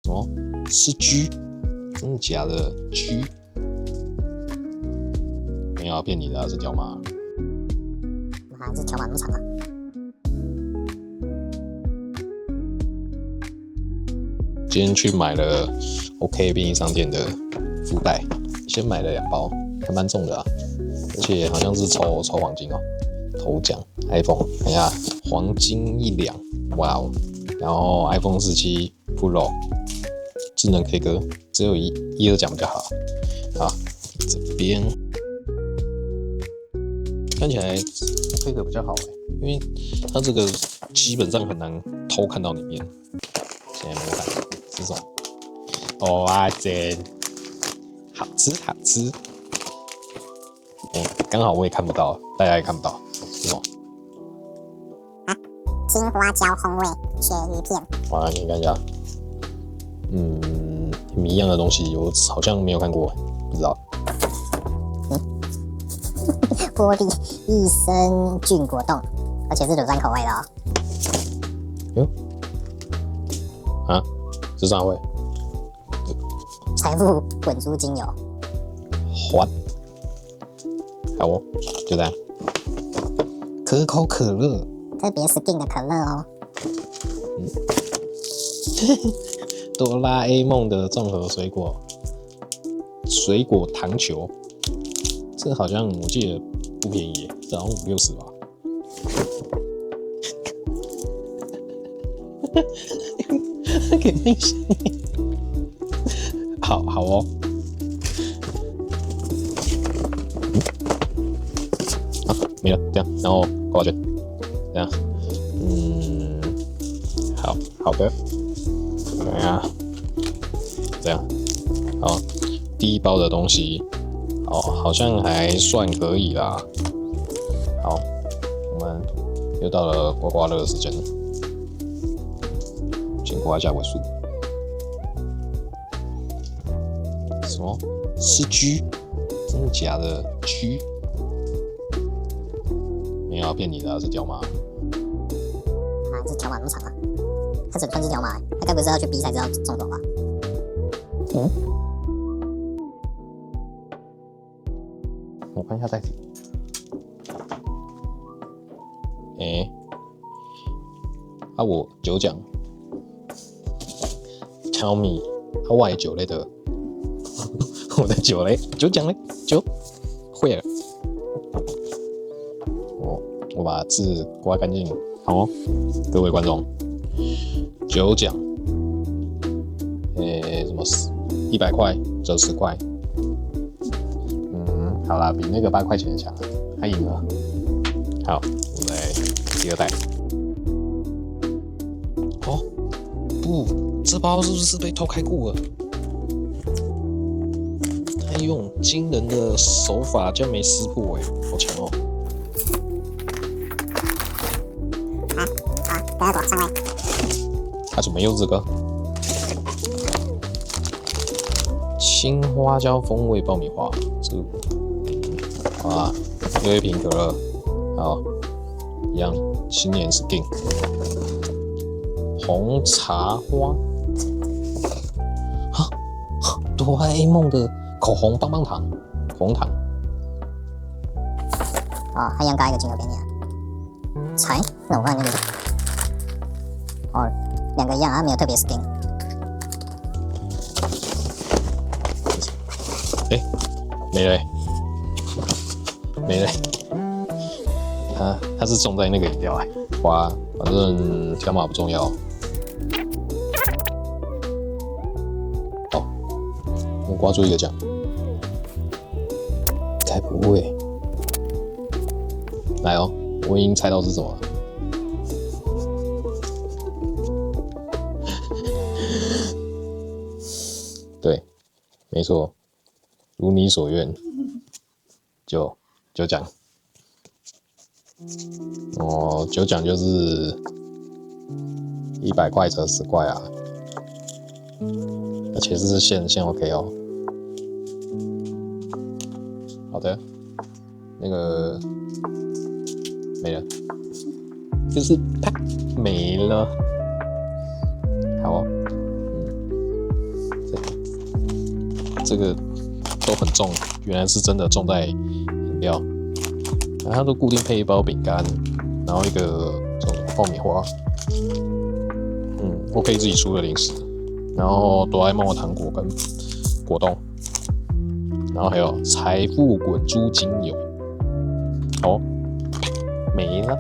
哦，是 G， 真的假的 ？G 没有骗你的、啊，是条码。妈，这条码那么长啊！今天去买了 OK 便利商店的福袋，先买了2包，还蛮重的啊，而且好像是抽黄金哦，头奖 iPhone， 看一下黄金1两，哇哦！然后 iPhone 17 Pro 智能 K 歌，只有1、2奖比较好。好，这边看起来 K 歌比较好因为它这个基本上很难偷看到里面。现在摸看是什么？哦啊，这好吃好吃。刚好我也看不到，大家也看不到，是什么？啊，青花椒烘味鳕鱼片。哇，你看一下，谜一样的东西，我好像没有看过，不知道。玻璃益生菌果冻，而且是乳酸口味的哦。哟，啊，是啥味？财富滚珠精油。还，好哦，就这样。可口可乐，特别 skin 的可乐哦。哆啦 A 梦的综合水果糖球，这好像我记得不便宜耶，这好像50、60吧。给内心，好哦。啊，没了，这样，然后挂卷，这样，好的，等一下，这样，好，第1包的东西，好像还算可以啦。好，我们又到了刮刮乐的时间了，先刮一下尾数。什么？是 G？ 真的假的 ？G？ 没有骗你的、啊，是条码。啊，这条码那么长啊！它只分支条码，它该不是要去逼才知道中头吧？我看一下袋子。我9奖 ，Tell me， 我的9类的，我的9类9奖嘞9，会了。我把字刮干净，好哦，各位观众，9奖，什么100块折10块，好啦，比那个8块钱强，他赢了。好，我们来第2袋。哦，不，这包是不是被偷开过了？他用惊人的手法竟然没撕破好强哦！第2朵上位。他怎么又这个？青花椒风味爆米花，这个好啊，又一瓶可乐，好，一样新年 skin， 红茶花，哆啦 A 梦的口红棒棒糖，红糖，哦，他一样加一个金额给你啊。才，那我看那个，哦，2个一样，它没有特别 skin。没了没了，它是种在那个饮料花，反正条码不重要。好，我刮出一个奖，该不会？来哦，我已经猜到是什么了。对，没错。如你所愿，就奖哦，9奖就是100块折10块啊，而且是现 OK 哦。好的，那个没了，就是它没了。好哦，这个都很重，原来是真的重在饮料。然后它都固定配一包饼干，然后一个这种爆米花，我可以自己出的零食，然后哆啦 A 梦的糖果跟果冻，然后还有财富滚珠精油，哦，没了。